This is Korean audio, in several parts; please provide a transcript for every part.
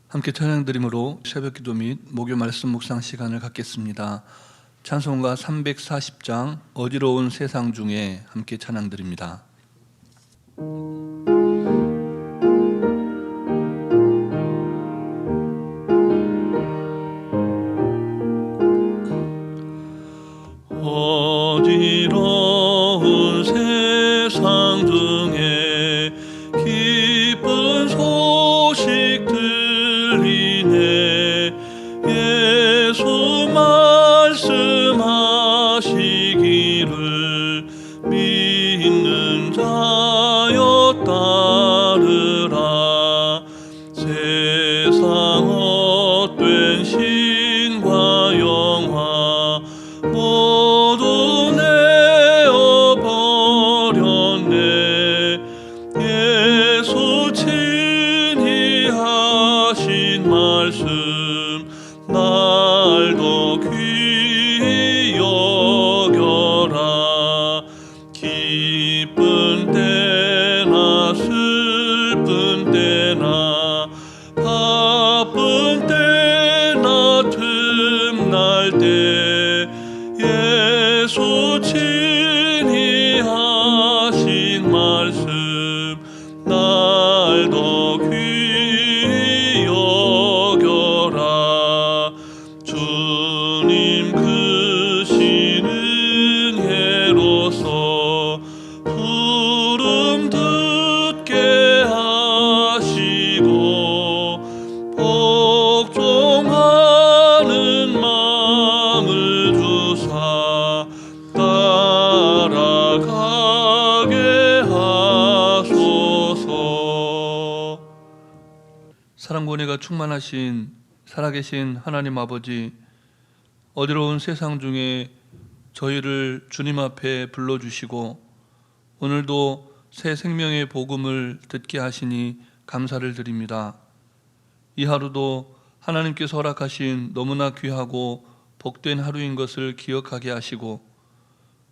함께 찬양드림으로 새벽기도 및 목요 말씀 묵상 시간을 갖겠습니다. 찬송가 340장 어지러운 세상 중에 함께 찬양드립니다. 어지러운 세상 중에 기쁜 소식 들리네. 예수 말씀하시기를 믿는 자여 따르라. 세상 헛된 신과 영화 모두 내어버렸네. 예수 친히 하신 말씀 날도 귀히 여겨라. 기쁜 때나 슬픈 때나 바쁜 때나 틈날 때 예수 친히 하신 말씀 날도 귀히 여겨라. 주님 크신 은혜로서 부름 듣게 하시고 복종하는 마음을 주사 따라가게 하소서. 사랑과 은혜가 충만하신 살아계신 하나님 아버지, 어지러운 세상 중에 저희를 주님 앞에 불러주시고 오늘도 새 생명의 복음을 듣게 하시니 감사를 드립니다. 이 하루도 하나님께서 허락하신 너무나 귀하고 복된 하루인 것을 기억하게 하시고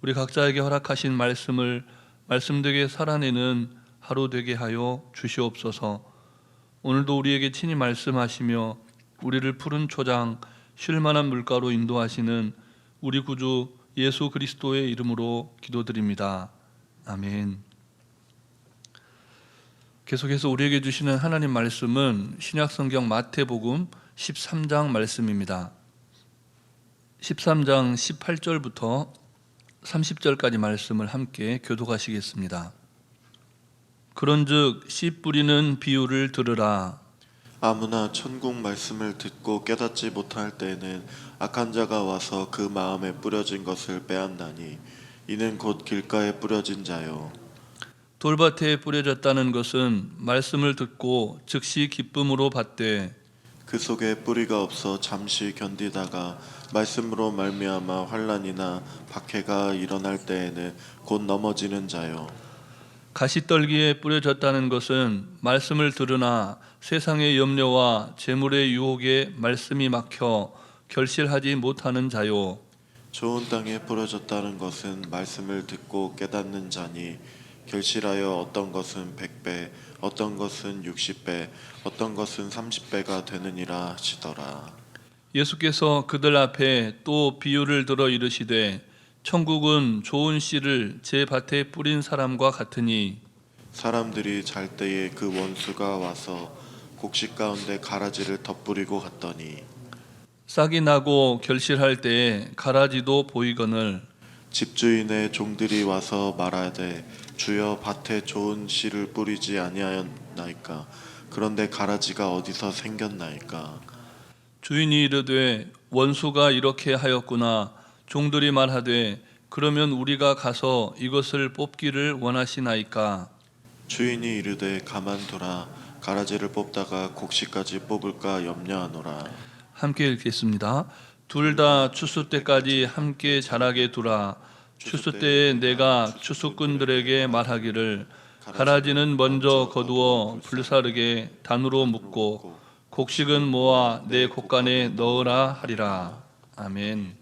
우리 각자에게 허락하신 말씀을 말씀되게 살아내는 하루 되게 하여 주시옵소서. 오늘도 우리에게 친히 말씀하시며 우리를 푸른 초장 쉴만한 물가로 인도하시는 우리 구주 예수 그리스도의 이름으로 기도드립니다. 아멘. 계속해서 우리에게 주시는 하나님 말씀은 신약성경 마태복음 13장 말씀입니다. 13장 18절부터 30절까지 말씀을 함께 교독하시겠습니다. 그런즉 씨 뿌리는 비유를 들으라. 아무나 천국 말씀을 듣고 깨닫지 못할 때에는 악한 자가 와서 그 마음에 뿌려진 것을 빼앗나니 이는 곧 길가에 뿌려진 자요. 돌밭에 뿌려졌다는 것은 말씀을 듣고 즉시 기쁨으로 받되 그 속에 뿌리가 없어 잠시 견디다가 말씀으로 말미암아 환난이나 박해가 일어날 때에는 곧 넘어지는 자요. 가시떨기에 뿌려졌다는 것은 말씀을 들으나 세상의 염려와 재물의 유혹에 말씀이 막혀 결실하지 못하는 자요. 좋은 땅에 뿌려졌다는 것은 말씀을 듣고 깨닫는 자니 결실하여 어떤 것은 100배, 어떤 것은 60배, 어떤 것은 30배가 되느니라 하시더라. 예수께서 그들 앞에 또 비유를 들어 이르시되 천국은 좋은 씨를 제 밭에 뿌린 사람과 같으니 사람들이 잘 때에 그 원수가 와서 곡식 가운데 가라지를 덧뿌리고 갔더니 싹이 나고 결실할 때에 가라지도 보이거늘 집주인의 종들이 와서 말하되 주여 밭에 좋은 씨를 뿌리지 아니하였나이까. 그런데 가라지가 어디서 생겼나이까. 주인이 이르되 원수가 이렇게 하였구나. 종들이 말하되 그러면 우리가 가서 이것을 뽑기를 원하시나이까. 주인이 이르되 가만두라. 가라지를 뽑다가 곡식까지 뽑을까 염려하노라. 함께 읽겠습니다. 둘 다 추수 때까지 함께 자라게 두라. 추수 때에 내가 추수꾼들에게 말하기를 가라지는 먼저 거두어 불사르게 단으로 묶고 곡식은 모아 내 곡간에 넣으라 하리라. 아멘.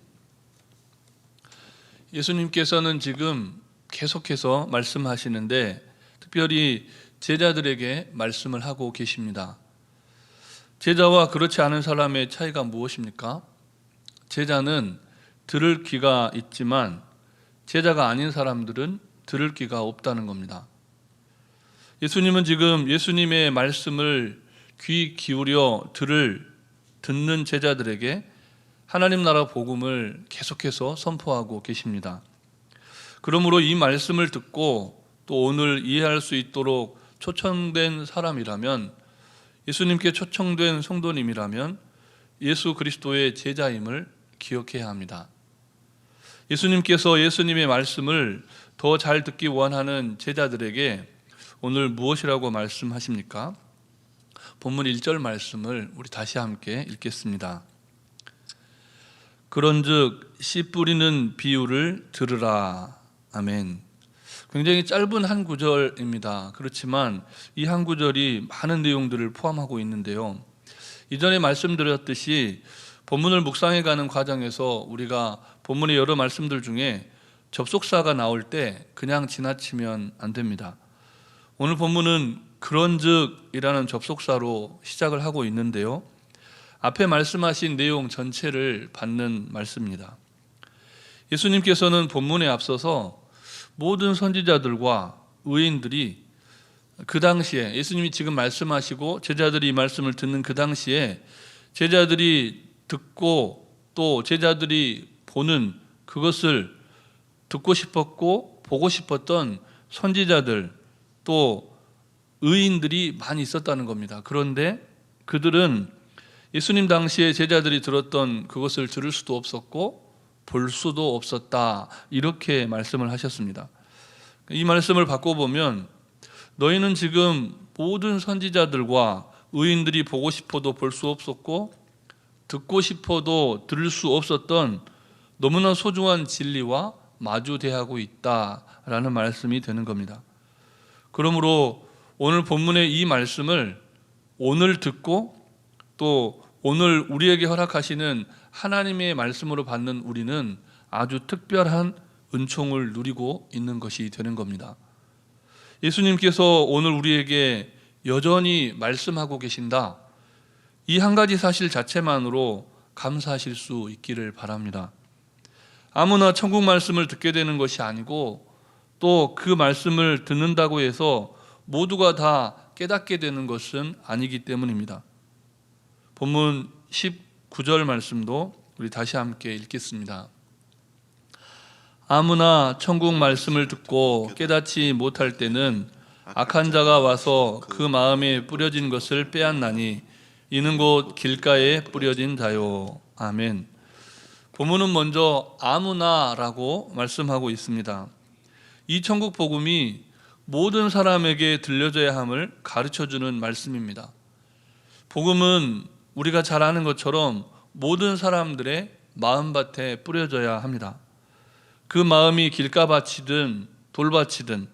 예수님께서는 지금 계속해서 말씀하시는데 특별히 제자들에게 말씀을 하고 계십니다. 제자와 그렇지 않은 사람의 차이가 무엇입니까? 제자는 들을 귀가 있지만 제자가 아닌 사람들은 들을 귀가 없다는 겁니다. 예수님은 지금 예수님의 말씀을 귀 기울여 듣는 제자들에게 하나님 나라 복음을 계속해서 선포하고 계십니다. 그러므로 이 말씀을 듣고 또 오늘 이해할 수 있도록 초청된 사람이라면, 예수님께 초청된 성도님이라면 예수 그리스도의 제자임을 기억해야 합니다. 예수님께서 예수님의 말씀을 더 잘 듣기 원하는 제자들에게 오늘 무엇이라고 말씀하십니까? 본문 1절 말씀을 우리 다시 함께 읽겠습니다. 그런즉 씨 뿌리는 비유를 들으라. 아멘. 굉장히 짧은 한 구절입니다. 그렇지만 이 한 구절이 많은 내용들을 포함하고 있는데요. 이전에 말씀드렸듯이 본문을 묵상해가는 과정에서 우리가 본문의 여러 말씀들 중에 접속사가 나올 때 그냥 지나치면 안 됩니다. 오늘 본문은 그런즉이라는 접속사로 시작을 하고 있는데요. 앞에 말씀하신 내용 전체를 받는 말씀입니다. 예수님께서는 본문에 앞서서 모든 선지자들과 의인들이 그 당시에, 예수님이 지금 말씀하시고 제자들이 이 말씀을 듣는 그 당시에 제자들이 듣고 또 제자들이 보는 그것을 듣고 싶었고 보고 싶었던 선지자들 또 의인들이 많이 있었다는 겁니다. 그런데 그들은 예수님 당시에 제자들이 들었던 그것을 들을 수도 없었고 볼 수도 없었다, 이렇게 말씀을 하셨습니다. 이 말씀을 바꿔보면 너희는 지금 모든 선지자들과 의인들이 보고 싶어도 볼 수 없었고 듣고 싶어도 들을 수 없었던 너무나 소중한 진리와 마주대하고 있다라는 말씀이 되는 겁니다. 그러므로 오늘 본문의 이 말씀을 오늘 듣고 또 오늘 우리에게 허락하시는 하나님의 말씀으로 받는 우리는 아주 특별한 은총을 누리고 있는 것이 되는 겁니다. 예수님께서 오늘 우리에게 여전히 말씀하고 계신다, 이 한 가지 사실 자체만으로 감사하실 수 있기를 바랍니다. 아무나 천국 말씀을 듣게 되는 것이 아니고 또 그 말씀을 듣는다고 해서 모두가 다 깨닫게 되는 것은 아니기 때문입니다. 본문 19절 말씀도 우리 다시 함께 읽겠습니다. 아무나 천국 말씀을 듣고 깨닫지 못할 때는 악한 자가 와서 그 마음에 뿌려진 것을 빼앗나니 이는 곧 길가에 뿌려진 자요. 아멘. 본문은 먼저 아무나라고 말씀하고 있습니다. 이 천국 복음이 모든 사람에게 들려져야 함을 가르쳐주는 말씀입니다. 복음은 우리가 잘 아는 것처럼 모든 사람들의 마음밭에 뿌려져야 합니다. 그 마음이 길가밭이든 돌밭이든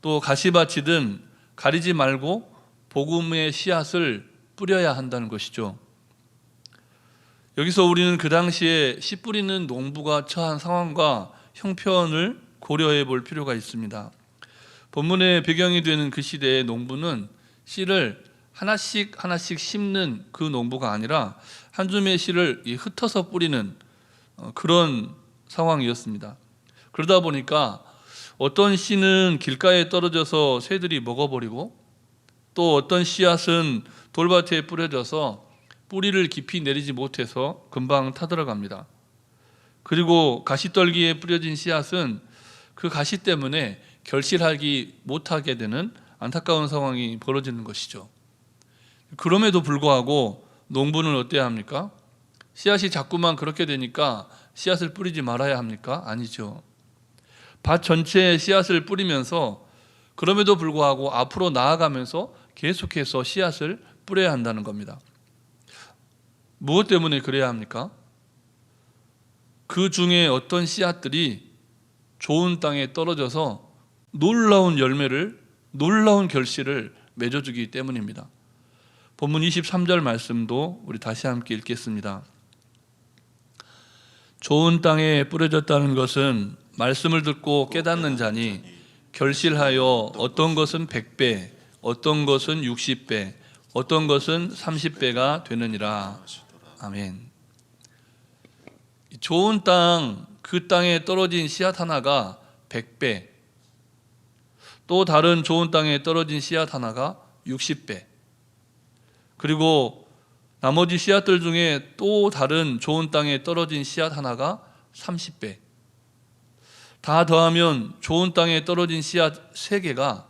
또 가시밭이든 가리지 말고 복음의 씨앗을 뿌려야 한다는 것이죠. 여기서 우리는 그 당시에 씨 뿌리는 농부가 처한 상황과 형편을 고려해 볼 필요가 있습니다. 본문의 배경이 되는 그 시대의 농부는 씨를 하나씩 하나씩 심는 그 농부가 아니라 한 줌의 씨를 흩어서 뿌리는 그런 상황이었습니다. 그러다 보니까 어떤 씨는 길가에 떨어져서 새들이 먹어버리고 또 어떤 씨앗은 돌밭에 뿌려져서 뿌리를 깊이 내리지 못해서 금방 타들어갑니다. 그리고 가시떨기에 뿌려진 씨앗은 그 가시 때문에 결실하기 못하게 되는 안타까운 상황이 벌어지는 것이죠. 그럼에도 불구하고 농부는 어때야 합니까? 씨앗이 자꾸만 그렇게 되니까 씨앗을 뿌리지 말아야 합니까? 아니죠. 밭 전체에 씨앗을 뿌리면서 그럼에도 불구하고 앞으로 나아가면서 계속해서 씨앗을 뿌려야 한다는 겁니다. 무엇 때문에 그래야 합니까? 그 중에 어떤 씨앗들이 좋은 땅에 떨어져서 놀라운 열매를, 놀라운 결실을 맺어주기 때문입니다. 본문 23절 말씀도 우리 다시 함께 읽겠습니다. 좋은 땅에 뿌려졌다는 것은 말씀을 듣고 깨닫는 자니 결실하여 어떤 것은 100배, 어떤 것은 60배, 어떤 것은 30배가 되느니라. 아멘. 좋은 땅, 그 땅에 떨어진 씨앗 하나가 100배, 또 다른 좋은 땅에 떨어진 씨앗 하나가 60배, 그리고 나머지 씨앗들 중에 또 다른 좋은 땅에 떨어진 씨앗 하나가 30배, 다 더하면 좋은 땅에 떨어진 씨앗 3개가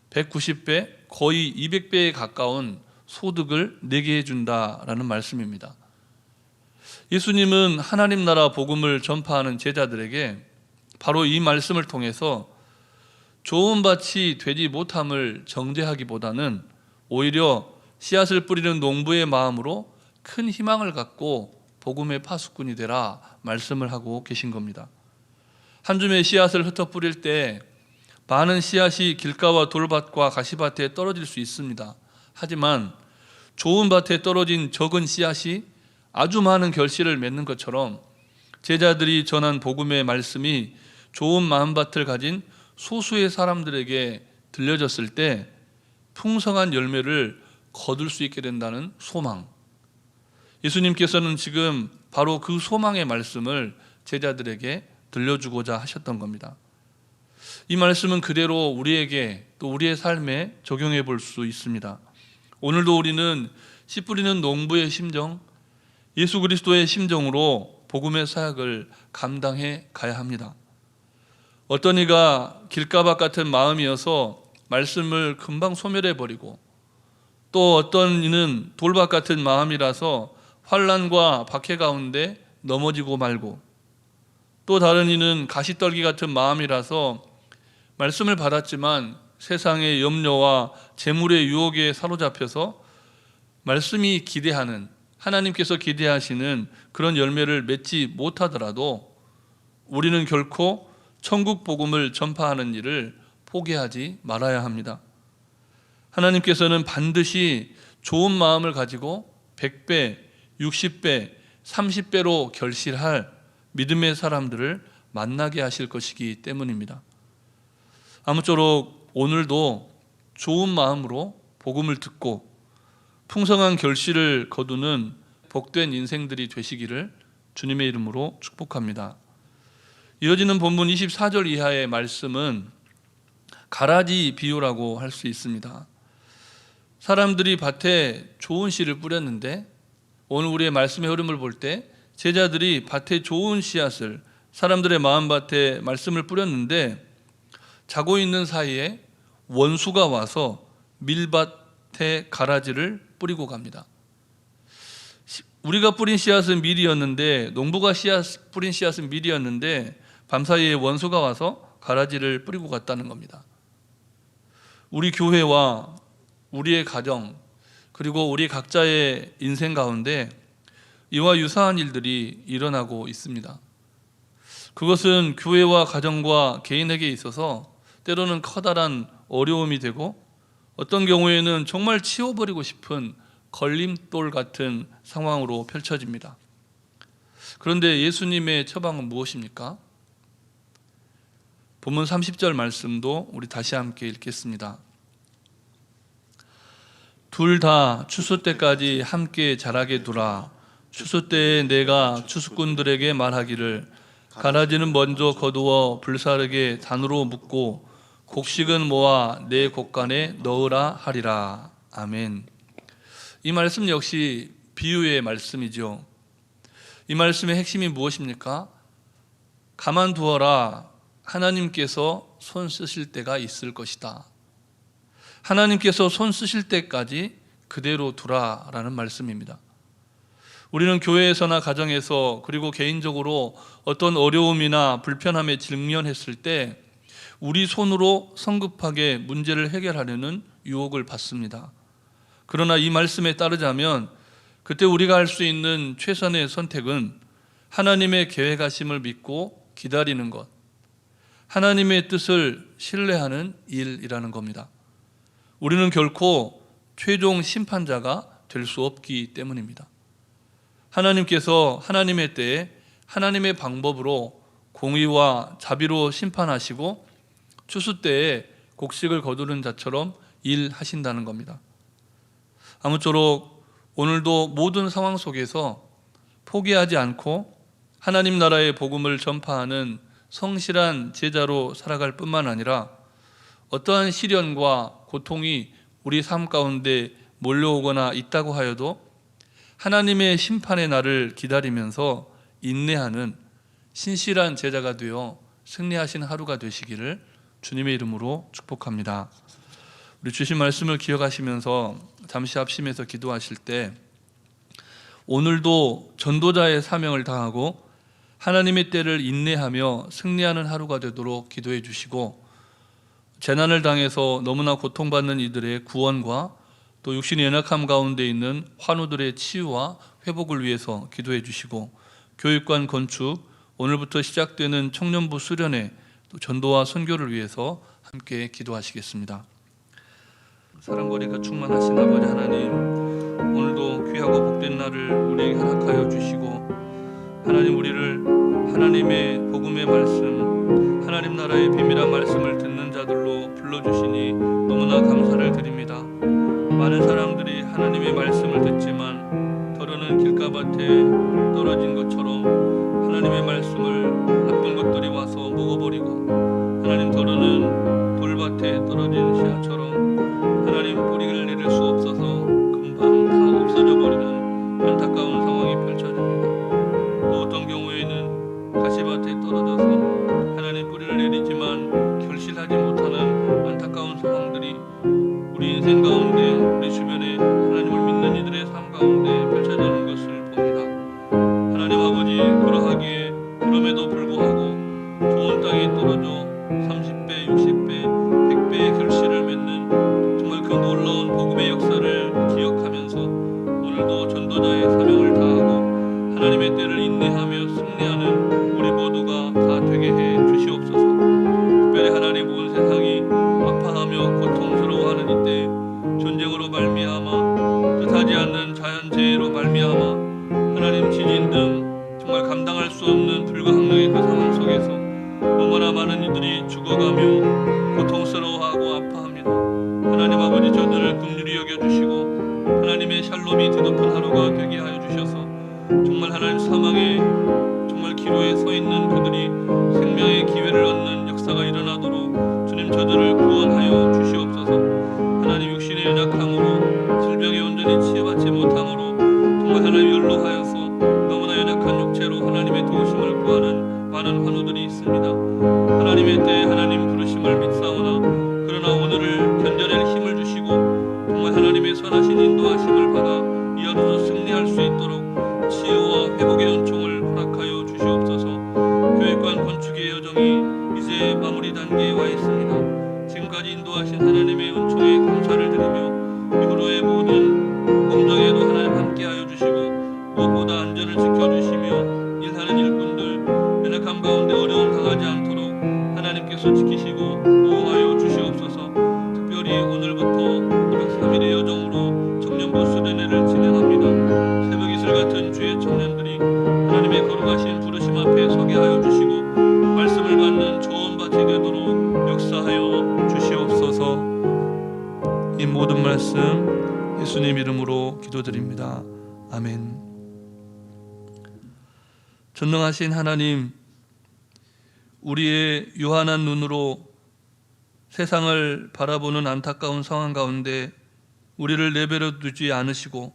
190배, 거의 200배에 가까운 소득을 내게 해준다라는 말씀입니다. 예수님은 하나님 나라 복음을 전파하는 제자들에게 바로 이 말씀을 통해서 좋은 밭이 되지 못함을 정죄하기보다는 오히려 씨앗을 뿌리는 농부의 마음으로 큰 희망을 갖고 복음의 파수꾼이 되라 말씀을 하고 계신 겁니다. 한 줌의 씨앗을 흩어 뿌릴 때 많은 씨앗이 길가와 돌밭과 가시밭에 떨어질 수 있습니다. 하지만 좋은 밭에 떨어진 적은 씨앗이 아주 많은 결실을 맺는 것처럼 제자들이 전한 복음의 말씀이 좋은 마음밭을 가진 소수의 사람들에게 들려졌을 때 풍성한 열매를 거둘 수 있게 된다는 소망, 예수님께서는 지금 바로 그 소망의 말씀을 제자들에게 들려주고자 하셨던 겁니다. 이 말씀은 그대로 우리에게 또 우리의 삶에 적용해 볼 수 있습니다. 오늘도 우리는 씨 뿌리는 농부의 심정, 예수 그리스도의 심정으로 복음의 사역을 감당해 가야 합니다. 어떤 이가 길가밭 같은 마음이어서 말씀을 금방 소멸해 버리고, 또 어떤 이는 돌밭 같은 마음이라서 환난과 박해 가운데 넘어지고 말고, 또 다른 이는 가시떨기 같은 마음이라서 말씀을 받았지만 세상의 염려와 재물의 유혹에 사로잡혀서 말씀이 기대하는, 하나님께서 기대하시는 그런 열매를 맺지 못하더라도 우리는 결코 천국 복음을 전파하는 일을 포기하지 말아야 합니다. 하나님께서는 반드시 좋은 마음을 가지고 100배, 60배, 30배로 결실할 믿음의 사람들을 만나게 하실 것이기 때문입니다. 아무쪼록 오늘도 좋은 마음으로 복음을 듣고 풍성한 결실을 거두는 복된 인생들이 되시기를 주님의 이름으로 축복합니다. 이어지는 본문 24절 이하의 말씀은 가라지 비유라고 할 수 있습니다. 사람들이 밭에 좋은 씨를 뿌렸는데, 오늘 우리의 말씀의 흐름을 볼 때 제자들이 밭에 좋은 씨앗을, 사람들의 마음밭에 말씀을 뿌렸는데 자고 있는 사이에 원수가 와서 밀밭에 가라지를 뿌리고 갑니다. 우리가 뿌린 씨앗은 밀이었는데, 농부가 뿌린 씨앗은 밀이었는데 밤사이에 원수가 와서 가라지를 뿌리고 갔다는 겁니다. 우리 교회와 우리의 가정, 그리고 우리 각자의 인생 가운데 이와 유사한 일들이 일어나고 있습니다. 그것은 교회와 가정과 개인에게 있어서 때로는 커다란 어려움이 되고, 어떤 경우에는 정말 치워버리고 싶은 걸림돌 같은 상황으로 펼쳐집니다. 그런데 예수님의 처방은 무엇입니까? 본문 30절 말씀도 우리 다시 함께 읽겠습니다. 둘 다 추수 때까지 함께 자라게 두라. 추수 때에 내가 추수꾼들에게 말하기를 가라지는 먼저 거두어 불사르게 단으로 묶고 곡식은 모아 내 곡간에 넣으라 하리라. 아멘. 이 말씀 역시 비유의 말씀이죠. 이 말씀의 핵심이 무엇입니까? 가만두어라. 하나님께서 손 쓰실 때가 있을 것이다. 하나님께서 손 쓰실 때까지 그대로 두라라는 말씀입니다. 우리는 교회에서나 가정에서, 그리고 개인적으로 어떤 어려움이나 불편함에 직면했을 때 우리 손으로 성급하게 문제를 해결하려는 유혹을 받습니다. 그러나 이 말씀에 따르자면 그때 우리가 할 수 있는 최선의 선택은 하나님의 계획하심을 믿고 기다리는 것, 하나님의 뜻을 신뢰하는 일이라는 겁니다. 우리는 결코 최종 심판자가 될 수 없기 때문입니다. 하나님께서 하나님의 때에 하나님의 방법으로 공의와 자비로 심판하시고 추수 때에 곡식을 거두는 자처럼 일하신다는 겁니다. 아무쪼록 오늘도 모든 상황 속에서 포기하지 않고 하나님 나라의 복음을 전파하는 성실한 제자로 살아갈 뿐만 아니라 어떠한 시련과 고통이 우리 삶 가운데 몰려오거나 있다고 하여도 하나님의 심판의 날을 기다리면서 인내하는 신실한 제자가 되어 승리하신 하루가 되시기를 주님의 이름으로 축복합니다. 우리 주신 말씀을 기억하시면서 잠시 합심해서 기도하실 때 오늘도 전도자의 사명을 다하고 하나님의 때를 인내하며 승리하는 하루가 되도록 기도해 주시고, 재난을 당해서 너무나 고통받는 이들의 구원과 또 육신의 연약함 가운데 있는 환우들의 치유와 회복을 위해서 기도해 주시고, 교육관 건축, 오늘부터 시작되는 청년부 수련회, 또 전도와 선교를 위해서 함께 기도하시겠습니다. 사랑과 은혜가 충만하신 아버지 하나님, 오늘도 귀하고 복된 날을 우리에게 허락하여 주시고, 하나님 우리를 하나님의 복음의 말씀, 하나님 나라의 비밀한 말씀을 듣는 자들로 불러주시니 너무나 감사를 드립니다. 많은 사람들이 하나님의 말씀을 듣지만 더러는 길가밭에 떨어진 것처럼 하나님의 말씀을 나쁜 것들이 와서 먹어버리고, 하나님 더러는 돌밭에 떨어진 씨앗처럼 하나님 뿌리를 내릴 수 없어서 금방 다 없어져 버리는 안타까운 상황이 펼쳐집니다. 또 어떤 경우에는 가시밭에 떨어져서 하나님 뿌리를 내리지만 결실하지 못하는 안타까운 상황들이 우리 인생 가운데, 우리 주변에 하나님을 믿는 이들의 삶 가운데 펼쳐지는 것을 봅니다. 하나님 아버지, 그러하기에 그럼에도 불구하고 좋은 땅에 떨어져 30배, 60배, 100배의 결실을 맺는 정말 그 놀라운 복음의 역사를 기억하면서 오늘도 전도자의 사명을 다하고 하나님의 때를 인내하며 승리하는 우리 모두가 다 되게 해 주시옵소서. 특별히 하나님, 온 세상이 아파하며 고통스러워하는 이때 전쟁으로 말미암아, 뜻하지 않는 자연재해로 말미암아 하나님 지진 등 정말 감당할 수 없는 불가항력의 그 상황 속에서 너무나 많은 이들이 죽어가며 고통스러워하고 아파합니다. 하나님 아버지, 저들을 긍휼히 여겨주시고 하나님의 샬롬이 드높은 하루가 되게 하여 주셔서 정말 하나님 사망의 정말 기로에 서 있는 그들이 생명의 기회를 얻는 역사가 일어나도록 주님, 저들을 구원하여 주시옵소서. 하나님, 육신의 연약함으로 질병에 온전히 치유받지 못함으로 정말 하나님 연로하여서 너무나 연약한 육체로 하나님의 도우심을 구하는 많은 환우들이 있습니다. 하나님의 때에 하나님 부르심을 믿사오나 그러나 오늘을 견뎌낼 힘을 주시고 정말 하나님의 선하신 인도하심을 받아 이 하루도 승리할 수 있도록 치유와 회복의 은총을 허락하여 주시옵소서. 교육관 건축의 여정이 이제 마무리 단계에 와 있습니다. 지금까지 인도하신 하나님의 은총에 감사를 드리며 이후로의 모든 공정에도 하나님 함께하여 주시고 무엇보다 안전을 지켜주시며 일하는 일꾼들 연약함 가운데 어려움 당하지 않도록 하나님께서 지키시고 보호하여 주시옵소서. 특별히 오늘부터 2박 3일의 여정으로 청년부 수련회를 진행합니다. 새벽 이슬 같은 주의 청년들이 하나님의 거룩하신 부르심 앞에 서게 하여 주시고 말씀을 받는 좋은 밭이 되도록 역사하여 주시옵소서. 이 모든 말씀 예수님 이름으로 기도드립니다. 아멘. 전능하신 하나님, 우리의 유한한 눈으로 세상을 바라보는 안타까운 상황 가운데 우리를 내버려 두지 않으시고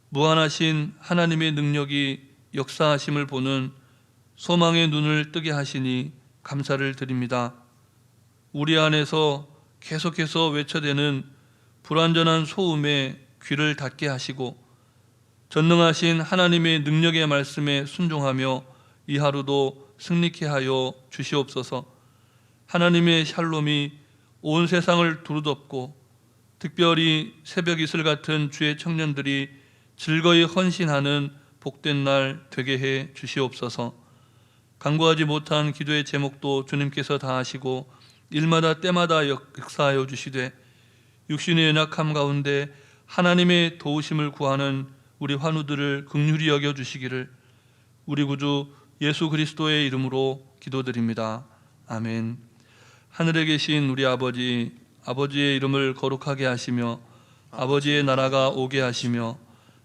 무한하신 하나님의 능력이 역사하심을 보는 소망의 눈을 뜨게 하시니 감사를 드립니다. 우리 안에서 계속해서 외쳐대는 불완전한 소음에 귀를 닫게 하시고 전능하신 하나님의 능력의 말씀에 순종하며 이 하루도 승리케 하여 주시옵소서. 하나님의 샬롬이 온 세상을 두루덮고 특별히 새벽 이슬 같은 주의 청년들이 즐거이 헌신하는 복된 날 되게 해 주시옵소서. 간구하지 못한 기도의 제목도 주님께서 다 하시고 일마다 때마다 역사하여 주시되 육신의 연약함 가운데 하나님의 도우심을 구하는 우리 환우들을 긍휼히 여겨 주시기를 우리 구주 예수 그리스도의 이름으로 기도드립니다. 아멘. 하늘에 계신 우리 아버지, 아버지의 이름을 거룩하게 하시며 아버지의 나라가 오게 하시며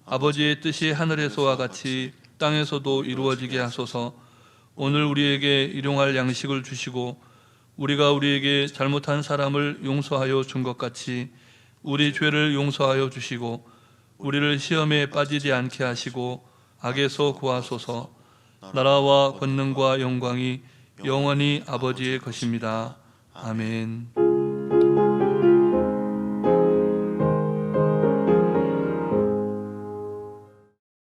아버지의 뜻이 하늘에서와 같이 땅에서도 이루어지게 하소서. 오늘 우리에게 일용할 양식을 주시고 우리가 우리에게 잘못한 사람을 용서하여 준 것 같이 우리 죄를 용서하여 주시고 우리를 시험에 빠지지 않게 하시고 악에서 구하소서. 나라와 권능과 영광이 영원히 아버지의 것입니다. 아멘.